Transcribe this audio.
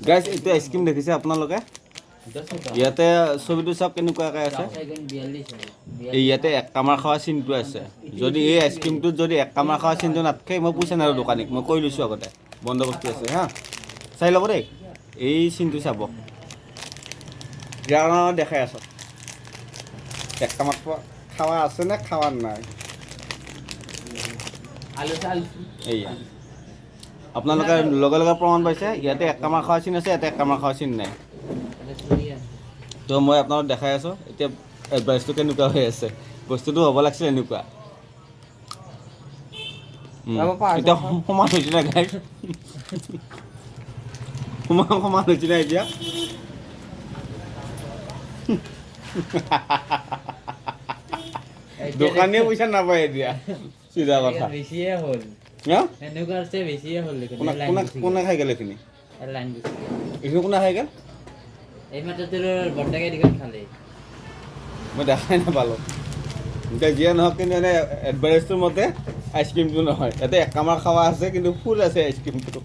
guys এইটো ice cream দেখিছে আপোনালোকে ইয়াতে ছবিটো চাওক কেনেকুৱাকৈ আছে ইয়াতে এক কামাৰ খোৱা চিনটো আছে যদি এই আইচক্ৰীমটোত যদি এক কামাৰ খোৱা চিনটো নাথাকে মই পইচা নাৰো দোকানীক মই কৈ লৈছোঁ আগতে বন্দবস্তি আছে হা চাই ল'ব দেই এই চিনটো চাব ইয়াৰ কাৰণে দেখাই আছোঁ এক কামাৰ খাৱা আছে নে খাৱা নাই এইয়া আপোনালোকে লগে লগে প্ৰমাণ পাইছে ইয়াতে এক কামাৰ খোৱা চিন আছে ইয়াতে এক কামাৰ খোৱা চিন নাই তো মই আপোনালোক দেখাই আছোঁ এতিয়া এডভাইচটো কেনেকুৱা হৈ আছে বস্তুটো হ'ব লাগিছিল এনেকুৱা এতিয়া সমান হৈছে নাই গাইজ সমান হৈছে নাই এতিয়া দোকানীয়ে পইচা নাপায় এতিয়া চিধা কথা কোনে খাই গেল এইখিনি এইখিনি কোনে খাই গেল মই দেখাই নাপালোঁ এতিয়া যিয়ে নহওক কিন্তু এনে এডভাৰটাইজটোৰ মতে আইচক্ৰীমটো নহয় ইয়াতে এক কামাৰ খাৱা আছে কিন্তু ফুল আছে আইচক্ৰীমটো